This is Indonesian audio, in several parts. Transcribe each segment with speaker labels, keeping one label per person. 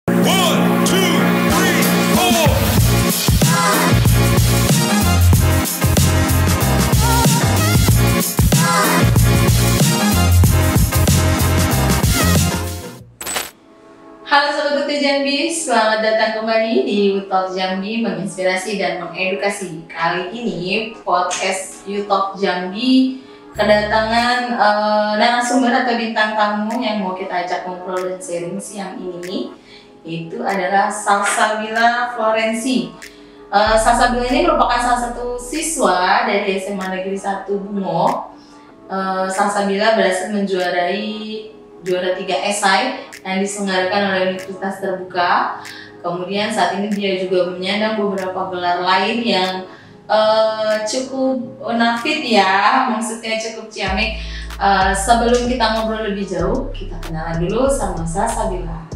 Speaker 1: One, two, three, four.
Speaker 2: Halo Sobat Utu Jambi, selamat datang kembali di Utalk Jambi, menginspirasi dan mengedukasi. Kali ini podcast Utalk Jambi kedatangan narasumber atau bintang tamu yang mau kita ajak ngobrol dan sharing siang ini. Itu adalah Salsabila Florensi. Salsabila ini merupakan salah satu siswa dari SMA Negeri 1 Bungo. Salsabila berhasil menjuarai juara 3 esai yang diselenggarakan oleh Universitas Terbuka. Kemudian saat ini dia juga menyandang beberapa gelar lain yang cukup nafit ya, maksudnya cukup ciamik. Sebelum kita ngobrol lebih jauh, kita kenalan dulu sama Salsabila.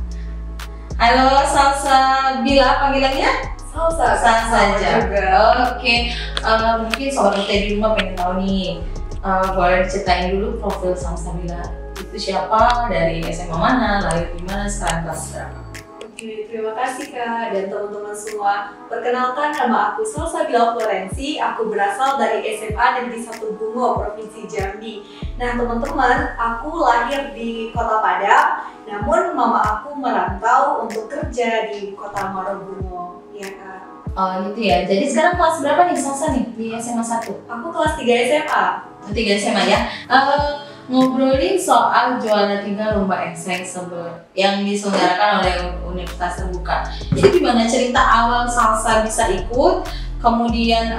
Speaker 2: Halo Salsabila, panggilannya?
Speaker 3: Salsa
Speaker 2: saja.
Speaker 3: juga.
Speaker 2: Oke. Mungkin sobat UT di rumah pengen tahu nih, boleh diceritain dulu profil Salsabila itu siapa, dari SMA mana, lahir di mana, sekarang kelas berapa?
Speaker 3: Oke, terima kasih Kak dan teman-teman semua. Perkenalkan, nama aku Salsabila Florensi. Aku berasal dari SMA Negeri 1 Bungo, Provinsi Jambi. Nah teman-teman, aku lahir di Kota Padang, namun mama aku merantau untuk kerja di Kota Marobungo. Ya Kak.
Speaker 2: Oh gitu ya, jadi sekarang kelas berapa nih Salsa nih di SMA 1?
Speaker 3: Aku kelas 3 SMA.
Speaker 2: 3 SMA ya. Ngobrolin soal juara 3 lomba esai yang diselenggarakan oleh Universitas Terbuka. Jadi gimana cerita awal Salsa bisa ikut, kemudian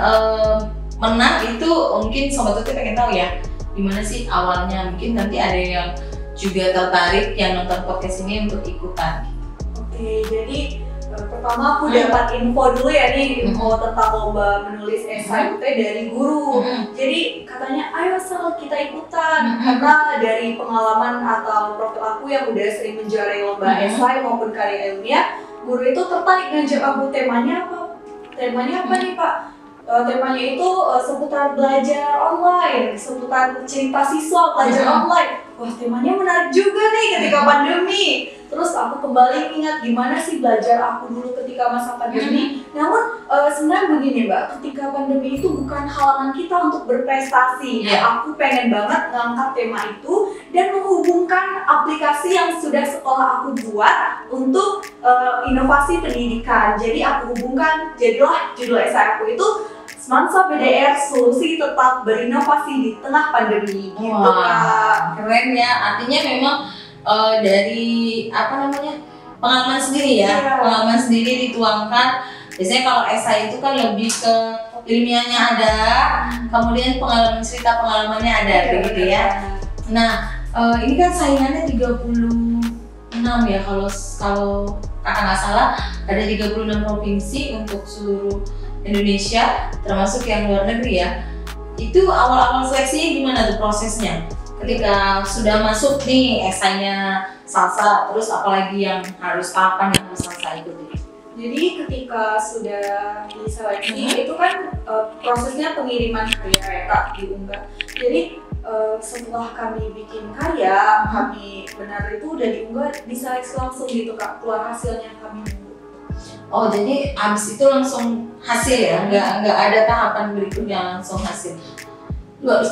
Speaker 2: menang itu mungkin Sobat Tuti pengen tahu ya. Gimana sih awalnya, mungkin nanti ada yang juga tertarik yang nonton podcast ini untuk ikutan.
Speaker 3: Oke, jadi pertama aku dapat info dulu ya nih, info tentang lomba menulis esai dari guru. Jadi katanya ayo Sal kita ikutan, karena dari pengalaman atau profil aku yang udah sering menjuarai lomba esai maupun karya ilmiah, guru itu tertarik ngajak aku. Temanya apa nih Pak? Temanya itu seputar belajar online, seputar cerita siswa belajar online. Wah temanya menarik juga nih ketika pandemi. Terus aku kembali ingat gimana sih belajar aku dulu ketika masa pandemi. Namun sebenarnya begini Mbak, ketika pandemi itu bukan halangan kita untuk berprestasi. Aku pengen banget ngangkat tema itu dan menghubungkan aplikasi yang sudah sekolah aku buat untuk inovasi pendidikan. Jadi aku hubungkan, jadilah judul esai aku itu Semansa BDR, solusi tetap berinovasi di tengah pandemi. Gitu Kak.
Speaker 2: Keren ya, artinya memang dari pengalaman sendiri ya, pengalaman sendiri dituangkan. Biasanya kalau esai itu kan lebih ke ilmiahnya ada, kemudian pengalamannya ada, begitu ya. Nah, ini kan saingannya 36 ya, kalau kakak nggak salah ada 36 provinsi untuk seluruh Indonesia, termasuk yang luar negeri ya. Itu awal-awal seleksinya gimana tuh prosesnya? Ketika sudah masuk nih esainya Salsa, terus apalagi yang harus tahapan yang harus Salsa ikuti?
Speaker 3: Jadi ketika sudah diseleksi itu kan prosesnya pengiriman karya ya Kak, diunggah. Jadi setelah kami bikin karya, kami benar itu udah diunggah, diseleksi langsung gitu Kak, keluar hasilnya kami nunggu.
Speaker 2: Oh jadi abis itu langsung hasil ya, nggak ada tahapan berikutnya, langsung hasil.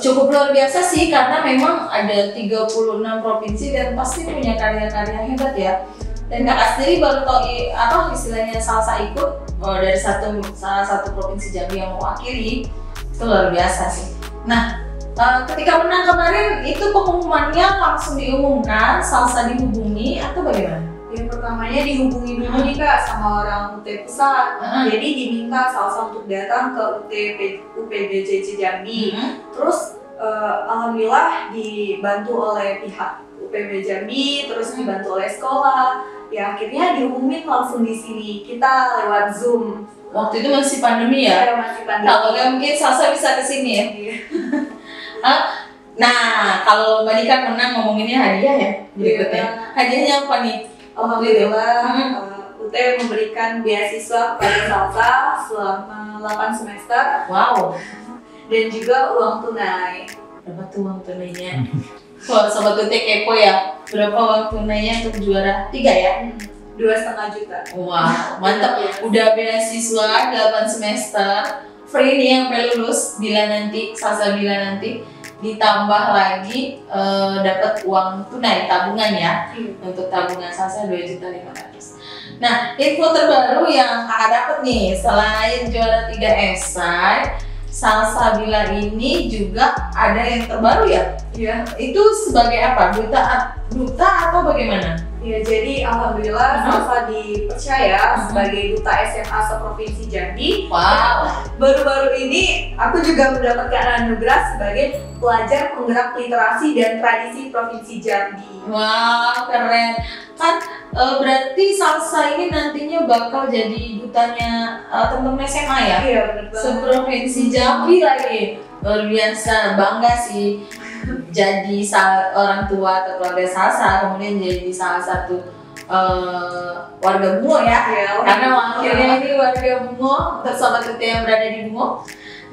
Speaker 2: Cukup luar biasa sih, karena memang ada 36 provinsi dan pasti punya karya-karya hebat ya. Dan kakak sendiri baru tahu istilahnya Salsa ikut dari salah satu provinsi Jambi yang mewakili, itu luar biasa sih. Nah ketika menang kemarin itu pengumumannya langsung diumumkan, Salsa dihubungi atau bagaimana?
Speaker 3: Yang pertamanya dihubungi dulu nih Kak sama orang UT Pusat. Jadi diminta Salsa untuk datang ke UPBJJ Jambi. Terus alhamdulillah dibantu oleh pihak UPB Jambi, terus dibantu oleh sekolah. Ya akhirnya diumumin langsung di sini. Kita lewat Zoom.
Speaker 2: Waktu itu masih pandemi ya?
Speaker 3: Iya, masih pandemi.
Speaker 2: Kalau nggak mungkin Salsa bisa kesini ya? Nah, kalau Mbak Dika menang ngomonginnya hadiah ya berikutnya. Hadiahnya apa nih?
Speaker 3: Alhamdulillah, UT memberikan beasiswa kepada Salsa selama 8 semester.
Speaker 2: Wow.
Speaker 3: Dan juga uang tunai.
Speaker 2: Berapa tuh uang tunainya? Wah, Sobat UT kepo ya. Berapa uang tunainya untuk juara 3 ya?
Speaker 3: 2,5 juta.
Speaker 2: Wah, mantap.
Speaker 3: Iya.
Speaker 2: Udah beasiswa 8 semester, free nih sampai lulus bila nanti, ditambah lagi dapat uang tunai tabungan ya. Untuk tabungan Salsa 2.500.000. Nah, info terbaru yang kakak dapat nih, selain juara 3 esai, Salsabila ini juga ada yang terbaru ya?
Speaker 3: Iya.
Speaker 2: Itu sebagai apa? Duta atau bagaimana?
Speaker 3: Ya, jadi alhamdulillah Salsa dipercaya sebagai duta SMA seprovinsi Jambi.
Speaker 2: Wow.
Speaker 3: Baru-baru ini aku juga mendapatkan anugerah sebagai pelajar penggerak literasi dan tradisi Provinsi Jambi.
Speaker 2: Wow, keren. Kan berarti Salsa ini nantinya bakal jadi dutanya teman-teman SMA ya?
Speaker 3: Iya, benar banget.
Speaker 2: Seprovinsi Jambi lagi. Luar biasa, bangga sih. Jadi orang tua atau keluarga Salsa, kemudian jadi salah satu warga Bungo ya.
Speaker 3: Iya,
Speaker 2: Karena wakilnya ini warga Bungo, untuk sobat UT yang berada di Bungo.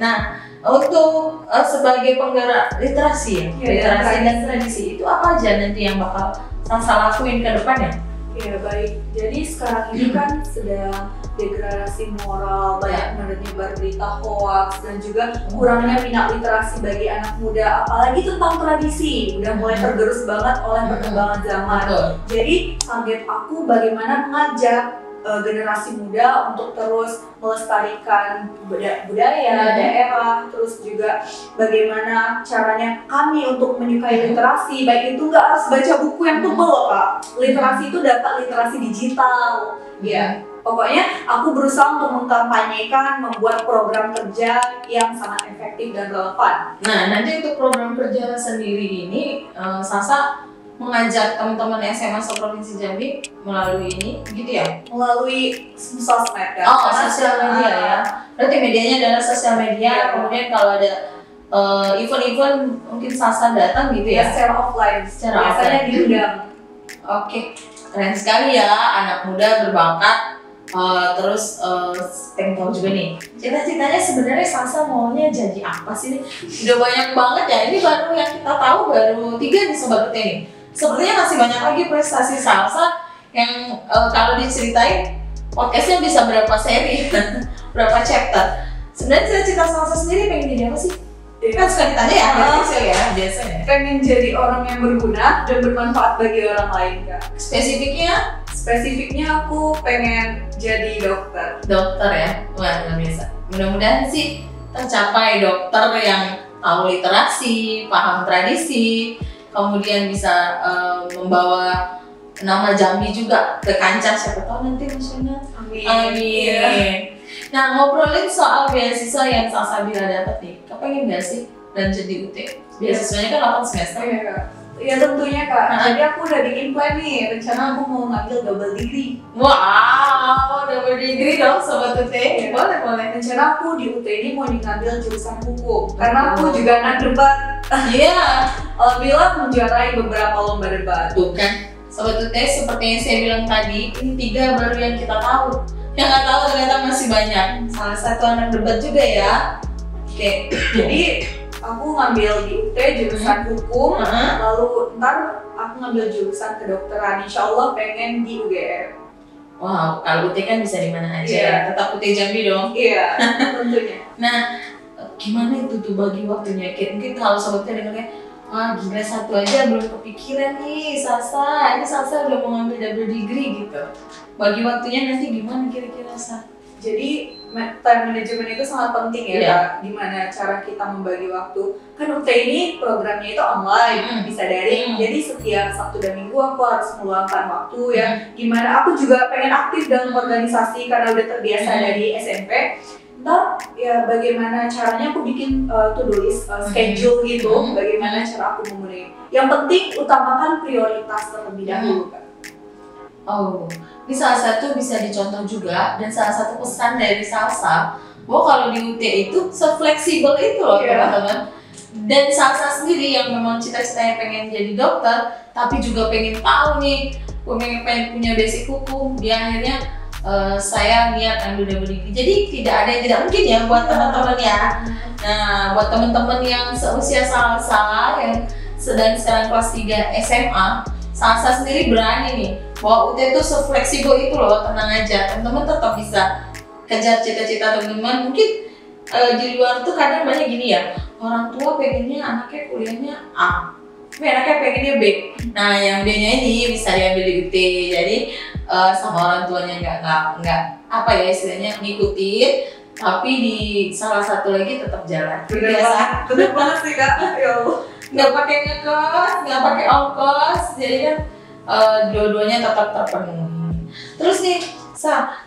Speaker 2: Nah, untuk sebagai penggerak literasi ya, literasi dan tradisi, itu apa aja nanti yang bakal Salsa lakuin ke depannya?
Speaker 3: Ya baik, jadi sekarang ini kan sedang degradasi moral, banyak menyebar berita hoax, dan juga kurangnya minat literasi bagi anak muda, apalagi tentang tradisi, udah mulai tergerus banget oleh perkembangan zaman. Jadi target aku bagaimana mengajak generasi muda untuk terus melestarikan budaya daerah, terus juga bagaimana caranya kami untuk menyukai literasi, baik itu nggak harus baca buku yang tebal loh Kak. Literasi itu dapat literasi digital, ya. Pokoknya aku berusaha untuk mengkampanyekan, membuat program kerja yang sangat efektif dan relevan.
Speaker 2: Nah, nanti untuk program kerja sendiri ini, Salsa mengajak teman-teman SMA seprovinsi Jambi melalui ini, gitu ya?
Speaker 3: Melalui sosmed kan?
Speaker 2: Oh, sosial media ya. Berarti medianya adalah sosial media. Kemudian kalau ada event-event mungkin Salsa datang gitu ya?
Speaker 3: Secara offline. Biasanya diundang.
Speaker 2: Oke, keren sekali ya, anak muda berbakat. Terus pengen tahu juga nih, cita-citanya sebenarnya Salsa maunya jadi apa sih nih? Udah banyak banget ya, ini baru yang kita tahu baru 3 nih Sobat UT nih. Sepertinya masih banyak lagi prestasi Salsa yang kalau diceritain podcastnya bisa berapa seri, berapa chapter. Sebenarnya cita-cita Salsa sendiri pengen jadi apa sih? Kan suka ditanya ya, dari kecil ya biasanya.
Speaker 3: Pengen jadi orang yang berguna dan bermanfaat bagi orang lain Kak. Spesifiknya aku pengen jadi dokter.
Speaker 2: Dokter ya, wah luar biasa. Mudah-mudahan sih tercapai dokter yang tahu literasi, paham tradisi, kemudian bisa membawa nama Jambi juga ke kancah siapa tahu nanti nasional.
Speaker 3: Amin.
Speaker 2: Amin. Yeah. Nah, ngobrolin soal beasiswa yang Salsabila dapat nih, kepengen gak sih lanjut di UT? Beasiswanya kan 8 semester.
Speaker 3: Ya tentunya Kak, jadi aku udah bikin plan nih, rencana aku mau ngambil double degree.
Speaker 2: Wow, double degree dong Sobat UT. Boleh.
Speaker 3: Rencana aku di UT ini mau ngambil jurusan hukum, karena aku juga anak debat.
Speaker 2: Iya.
Speaker 3: Alhamdulillah menjuarai beberapa lomba debat.
Speaker 2: Tuh kan, Sobat UT seperti yang saya bilang tadi, ini 3 baru yang kita tahu. Yang nggak tahu ternyata masih banyak. Salah satu anak debat juga ya. Oke,
Speaker 3: jadi aku ngambil di UT jurusan hukum, lalu ntar aku ngambil jurusan kedokteran. Insya Allah pengen di UGM.
Speaker 2: Wow, kalau UT kan bisa di mana aja ya. Tetap UT Jambi dong.
Speaker 3: Iya, tentunya.
Speaker 2: Nah, gimana itu tuh bagi waktunya? Mungkin kalau sobatnya dengarnya, wah gila satu aja belum kepikiran nih Salsa. Ini Salsa udah mau ngambil double degree gitu. Bagi waktunya nanti gimana kira-kira Sa?
Speaker 3: Jadi time management itu sangat penting ya Kak. Gimana cara kita membagi waktu. Kan UT ini programnya itu online, bisa daring. Jadi setiap Sabtu dan Minggu aku harus meluangkan waktu ya. Gimana aku juga pengen aktif dalam organisasi karena udah terbiasa dari SMP. Ntar ya bagaimana caranya aku bikin to-do list, schedule gitu. Bagaimana cara aku memenuhi. Yang penting utamakan prioritas terlebih dahulu Kak.
Speaker 2: Oh, ini salah satu bisa dicontoh juga dan salah satu pesan dari Salsa bahwa kalau di UT itu se-fleksibel itu loh teman-teman. Dan Salsa sendiri yang memang cita-citanya pengen jadi dokter, tapi juga pengen tahu nih, pengen punya basic hukum. Di akhirnya saya niat ambil double degree. Jadi tidak ada yang tidak mungkin ya buat teman-teman ya. Nah, buat teman-teman yang seusia Salsa yang sedang sekarang kelas 3 SMA, Salsa sendiri berani nih bahwa UT itu se-fleksibel itu loh, tenang aja, teman-teman tetap bisa kejar cita-cita teman-teman. Mungkin di luar tuh kadang banyak gini ya, orang tua pengennya anaknya kuliahnya A, tapi anaknya pengennya B. Nah yang B-nya ini bisa diambil di UT, jadi sama orang tuanya nggak apa ya istilahnya ngikutin, tapi di salah satu lagi tetap jalan.
Speaker 3: Bener banget sih Kak, ya Allah.
Speaker 2: Nggak pakai ngekos, nggak pakai ongkos, jadi kan dua-duanya tetap terpenuhi. Terus nih,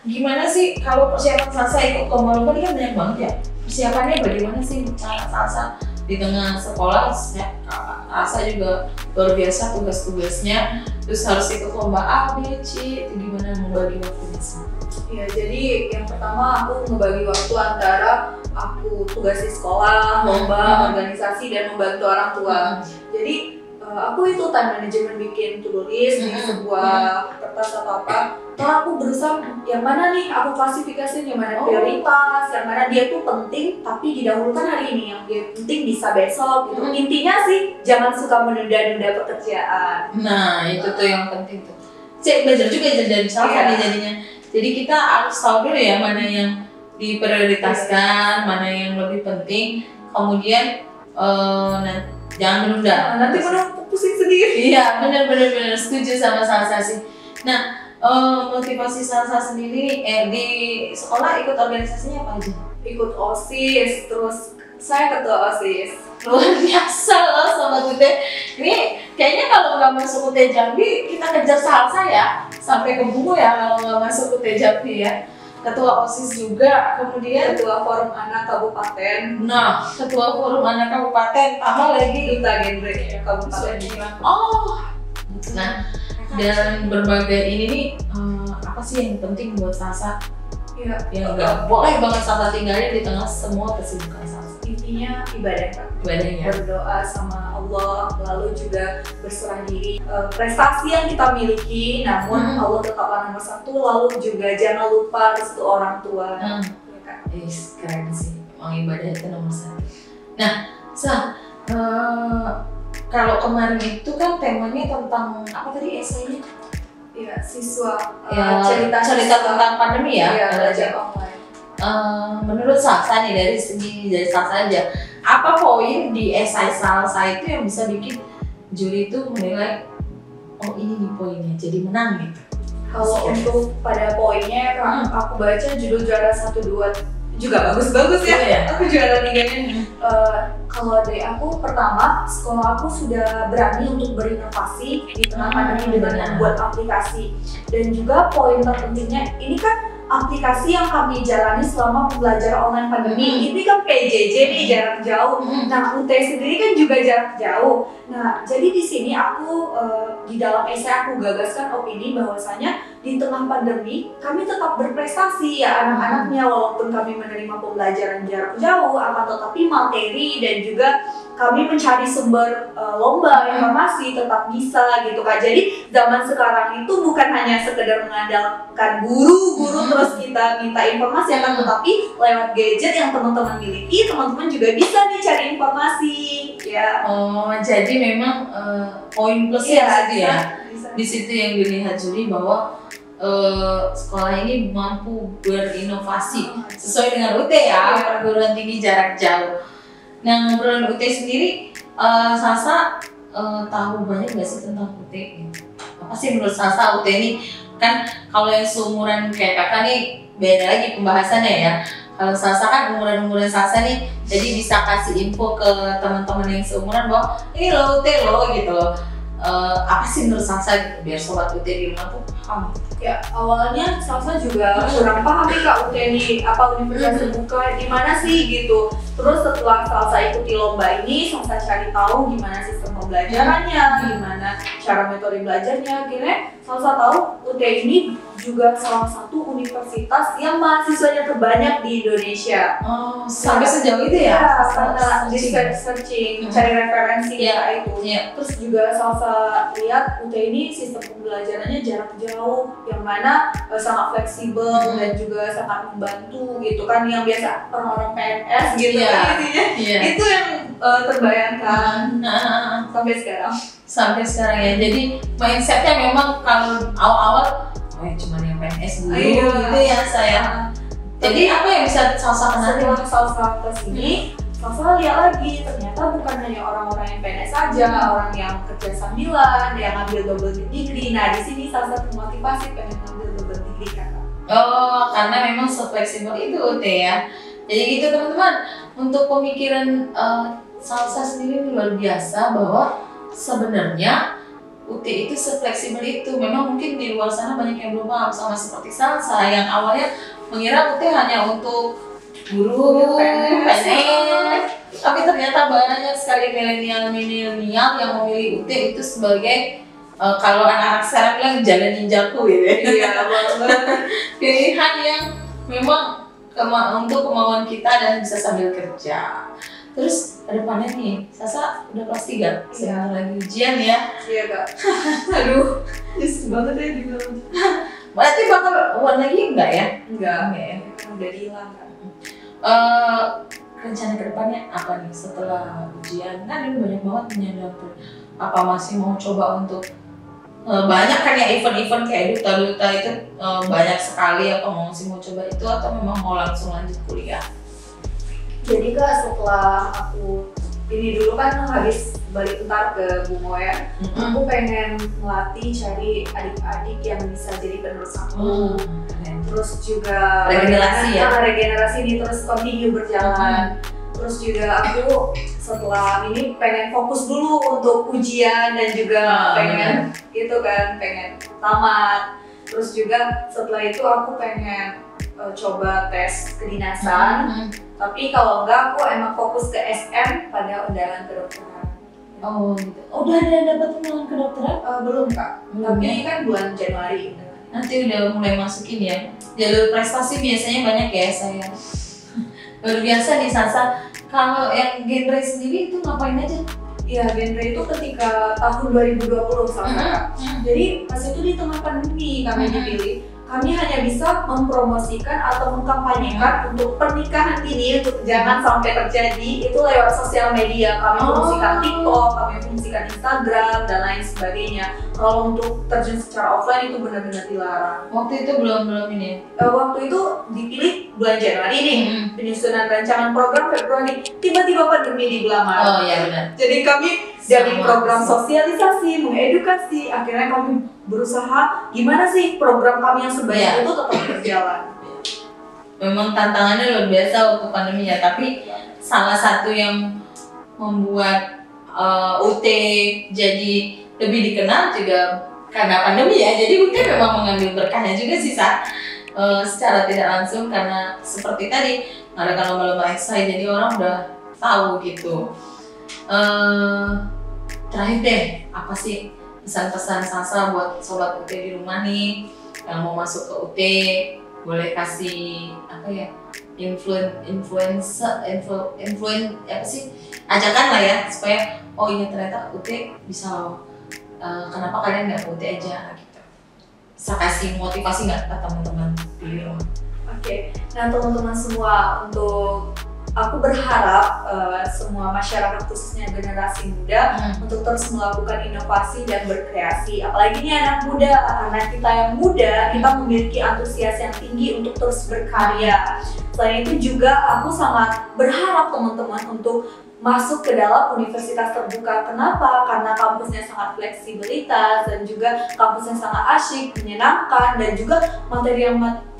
Speaker 2: gimana sih kalau persiapan Salsa ikut lomba-lomba ini kan banyak banget ya? Persiapannya bagaimana sih cara Salsa di tengah sekolah? Salsa juga luar biasa tugas-tugasnya, terus harus ikut lomba A, B, C, itu gimana membagi waktunya sih?
Speaker 3: Ya, jadi yang pertama aku ngebagi waktu antara aku tugas di sekolah, lomba, organisasi, dan membantu orang tua. Jadi aku itu time management, bikin to-do list di sebuah kertas atau apa. Terus aku berusaha yang mana nih aku klasifikasi, yang mana prioritas, yang mana dia tuh penting tapi didahulukan hari ini, yang dia penting bisa besok gitu. Intinya sih jangan suka menunda-nunda pekerjaan.
Speaker 2: Nah itu tuh yang penting tuh. Saya belajar juga dari Salsa nih jadinya. Jadi kita harus tahu dulu ya mana yang diprioritaskan, mana yang lebih penting, kemudian jangan menunda.
Speaker 3: Nanti mana pusing sendiri.
Speaker 2: Iya benar setuju sama Salsa sih. Nah motivasi Salsa sendiri di sekolah ikut organisasinya apa aja?
Speaker 3: Ikut OSIS, terus saya ketua OSIS.
Speaker 2: Luar biasa loh Sobat UT. Ini kayaknya kalau nggak masuk UT Jambi kita kejar Salsa ya, sampai ke Bungo ya kalau nggak masuk UT Jambi ya. Ketua OSIS juga, kemudian
Speaker 3: ketua forum anak kabupaten.
Speaker 2: Nah, ketua forum anak kabupaten, tambah lagi
Speaker 3: duta genre kabupaten.
Speaker 2: Nah, dan berbagai ini nih apa sih yang penting buat Salsa?
Speaker 3: Ya,
Speaker 2: yang nggak boleh banget Salsa tinggalin di tengah semua kesibukan Salsa.
Speaker 3: Intinya ibadah Kak.
Speaker 2: Ibadahnya.
Speaker 3: Berdoa sama Allah, lalu juga berserah diri. Prestasi yang kita miliki, namun Allah tetaplah nomor satu. Lalu juga jangan lupa restu orang tua.
Speaker 2: Keren sih, ibadah itu nomor satu. Nah, kalau kemarin itu kan temanya tentang apa tadi esainya?
Speaker 3: Ya, siswa
Speaker 2: cerita tentang pandemi ya,
Speaker 3: belajar online.
Speaker 2: Menurut Salsa nih dari Salsa aja, apa poin di esai Salsa itu yang bisa bikin juri itu menilai oh ini nih poinnya jadi menang gitu?
Speaker 3: Kalau untuk pada poinnya aku baca judul juara 1-2 juga bagus-bagus ya. Aku juara 3-nya. Kalau dari aku pertama, sekolah aku sudah berani untuk berinovasi di tengah pandemi dengan membuat aplikasi. Dan juga poin terpentingnya, ini kan aplikasi yang kami jalani selama pembelajaran online pandemi. Ini kan PJJ nih, jarak jauh. Nah, UT sendiri kan juga jarak jauh. Nah, jadi di sini aku di dalam esai aku gagaskan opini bahwasanya di tengah pandemi kami tetap berprestasi ya anak-anaknya, walaupun kami menerima pembelajaran jarak jauh, akan tetapi materi dan juga kami mencari sumber lomba informasi tetap bisa gitu Kak. Jadi zaman sekarang itu bukan hanya sekedar mengandalkan guru terus kita minta informasi, akan tetapi lewat gadget yang teman-teman miliki, teman-teman juga bisa nih cari informasi ya.
Speaker 2: Oh, jadi memang poin plusnya ya. Di situ yang dilihat juri bahwa sekolah ini mampu berinovasi sesuai dengan UT ya, perguruan tinggi jarak jauh. Nah, ngobrolan UT sendiri, Salsa tahu banyak nggak sih tentang UT? Apa sih menurut Salsa UT ini? Kan kalau yang seumuran kayak kakak nih beda lagi pembahasannya ya. Kalau Salsa kan umuran Salsa nih, jadi bisa kasih info ke teman-teman yang seumuran bahwa ini loh UT loh gitu loh. Apa sih menurut Salsa gitu, biar sobat UT di rumah tuh paham?
Speaker 3: Ya, awalnya Salsa juga kurang paham nih Kak UT ini apa universitas terbuka di mana sih gitu. Terus setelah Salsa ikuti lomba ini, Salsa cari tahu gimana sistem pembelajarannya, gimana cara metode belajarnya. Akhirnya Salsa tahu UT ini juga salah satu universitas yang mahasiswanya terbanyak di Indonesia.
Speaker 2: Oh, sampai sejauh itu ya?
Speaker 3: Karena di searching, cari referensi itu. Terus juga Salsa lihat UT ini sistem pembelajarannya jarak jauh, yang mana sangat fleksibel dan juga sangat membantu gitu kan, yang biasa orang-orang PNS gitu kan intinya. Itu yang terbayangkan sampai sekarang
Speaker 2: ya. Jadi mindsetnya memang kalau awal-awal cuma yang PNS dulu gitu ya saya. Jadi apa yang bisa Salsa kenal?
Speaker 3: Setelah Salsa kesini, Salsa lihat lagi ternyata bukan hanya orang-orang yang PNS saja, orang yang kerja sambilan, yang ngambil double degree. Nah di sini Salsa termotivasi pengen ngambil double degree kakak.
Speaker 2: Oh, karena memang se-fleksibel itu UT ya. Jadi gitu teman-teman, untuk pemikiran Salsa sendiri luar biasa bahwa sebenarnya UT itu se-fleksibel itu. Memang mungkin di luar sana banyak yang belum paham, sama seperti Salsa yang awalnya mengira UT hanya untuk guru, PNS, tapi ternyata banyak sekali milenial yang memilih UT itu sebagai kalau anak-anak sekarang bilang jalan ninjaku gitu ya.
Speaker 3: Iya, banget.
Speaker 2: Pilihan yang memang untuk kemauan kita dan bisa sambil kerja. Terus ada depannya nih, Salsa udah kelas 3, sebentar lagi ujian ya.
Speaker 3: Iya kak. Aduh, nyesel banget ya dibilang.
Speaker 2: Berarti bakal uang lagi enggak ya?
Speaker 3: Enggak ya, udah hilang kan.
Speaker 2: Rencana kedepannya apa nih setelah ujian? Kan ini banyak banget menyadari. Apa masih mau coba untuk banyak kan ya event-event kayak duta-duta itu banyak sekali, apa masih mau coba itu atau memang mau langsung lanjut kuliah?
Speaker 3: Jadi kak setelah aku ini dulu kan habis balik ntar ke Bungo ya, aku pengen melatih cari adik-adik yang bisa jadi penerus aku. Terus juga regenerasi ini terus continue berjalan. Terus juga aku setelah ini pengen fokus dulu untuk ujian dan juga pengen gitu kan, pengen tamat. Terus juga setelah itu aku pengen coba tes kedinasan. Tapi kalau enggak aku emang fokus ke SM pada undangan kedokteran.
Speaker 2: Oh gitu. Udah ada dapat undangan kedokteran?
Speaker 3: Belum kak. Tapi kan bulan Januari.
Speaker 2: Nanti udah mulai masukin ya. Jalur prestasi biasanya banyak ya saya. Luar biasa nih Salsa. Kalau yang genre sendiri itu ngapain aja?
Speaker 3: Iya, genre itu ketika tahun 2020 sama kak. Jadi pas itu di tengah pandemi kami dipilih. Kami hanya bisa mempromosikan atau mengkampanyekan untuk pernikahan ini untuk jangan sampai terjadi itu lewat sosial media. Kami fungsikan TikTok, kami fungsikan Instagram dan lain sebagainya. Kalau untuk terjun secara offline itu benar-benar dilarang.
Speaker 2: Waktu itu belum ini.
Speaker 3: Waktu itu dipilih bulan Januari nih, penyusunan rancangan program Februari. Tiba-tiba pandemi di bulan Maret.
Speaker 2: Oh iya benar.
Speaker 3: Jadi kami dari program sosialisasi, mengedukasi, akhirnya kami berusaha gimana sih program kami yang sebanyak itu tetap berjalan.
Speaker 2: Memang tantangannya luar biasa waktu pandemi ya, tapi salah satu yang membuat UT jadi lebih dikenal juga karena pandemi ya. Jadi UT memang mengambil berkahnya juga sih secara tidak langsung, karena seperti tadi mengadakan lomba-lomba esai, jadi orang udah tahu gitu. Terakhir deh, apa sih pesan-pesan Salsa buat sobat UT di rumah nih yang mau masuk ke UT? Boleh kasih apa ya, influencer apa sih, ajakan lah ya supaya oh iya ternyata UT bisa loh. Kenapa kalian nggak ke UT aja gitu? Bisa kasih motivasi nggak ke teman-teman di rumah?
Speaker 3: Oke, nah teman-teman semua, untuk aku berharap semua masyarakat khususnya generasi muda untuk terus melakukan inovasi dan berkreasi. Apalagi ini anak muda, karena kita yang muda, kita memiliki antusias yang tinggi untuk terus berkarya. Selain itu juga aku sangat berharap teman-teman untuk masuk ke dalam universitas terbuka. Kenapa? Karena kampusnya sangat fleksibilitas dan juga kampusnya sangat asyik, menyenangkan, dan juga materi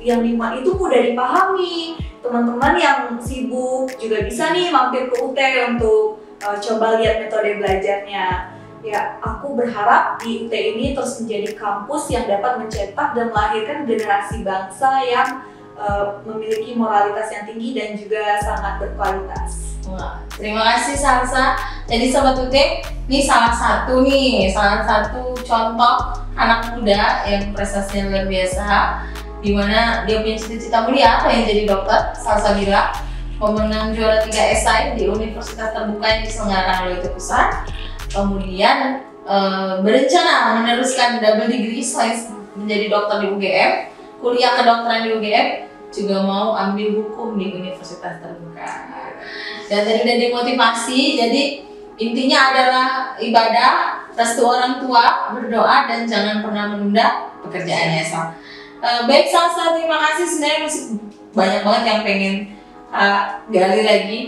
Speaker 3: yang itu mudah dipahami. Teman-teman yang sibuk juga bisa nih mampir ke UT untuk coba lihat metode belajarnya. Ya, aku berharap di UT ini terus menjadi kampus yang dapat mencetak dan melahirkan generasi bangsa yang memiliki moralitas yang tinggi dan juga sangat berkualitas.
Speaker 2: Wah, terima kasih Salsa. Jadi Sobat UT, ini salah satu contoh anak muda yang prestasinya luar biasa, dimana dia punya cita-cita mulia apa yang jadi dokter. Salsa Bila pemenang juara 3 esai di Universitas Terbuka yang diselenggarakan oleh UT Pusat. Kemudian berencana meneruskan double degree selain menjadi dokter di UGM, kuliah kedokteran di UGM, juga mau ambil hukum di Universitas Terbuka. Dan tadi udah dimotivasi, jadi intinya adalah ibadah, restu orang tua, berdoa, dan jangan pernah menunda pekerjaannya. Baik Salsa, terima kasih. Sebenarnya masih banyak banget yang pengen gali lagi.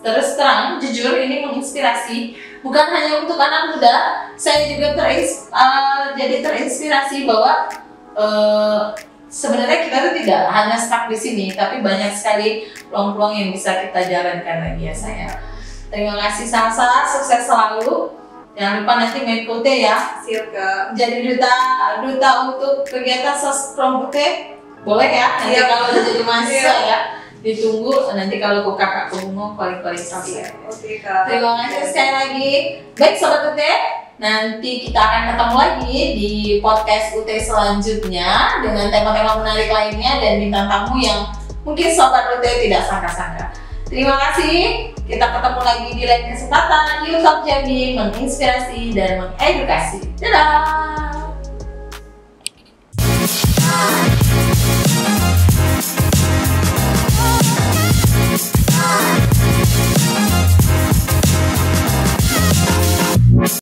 Speaker 2: Terus terang, jujur ini menginspirasi. Bukan hanya untuk anak muda, saya juga jadi terinspirasi bahwa sebenarnya kita tuh tidak hanya stuck di sini, tapi banyak sekali peluang-peluang yang bisa kita jalankan lagi ya saya. Terima kasih Salsa, sukses selalu. Jangan lupa nanti main UT ya.
Speaker 3: Siap Kak.
Speaker 2: Jadi duta untuk kegiatan Sosprom UT, boleh ya? Nanti kalau udah jadi mahasiswa ya. Ditunggu nanti kalau kakak mau calling Salsa.
Speaker 3: Oke Kak.
Speaker 2: Terima kasih sekali lagi. Baik Sobat UT, nanti kita akan ketemu lagi di podcast UT selanjutnya dengan tema-tema menarik lainnya dan bintang tamu yang mungkin Sobat UT tidak sangka-sangka. Terima kasih. Kita ketemu lagi di lain kesempatan. YouTube Jambi menginspirasi dan mengedukasi. Dadah.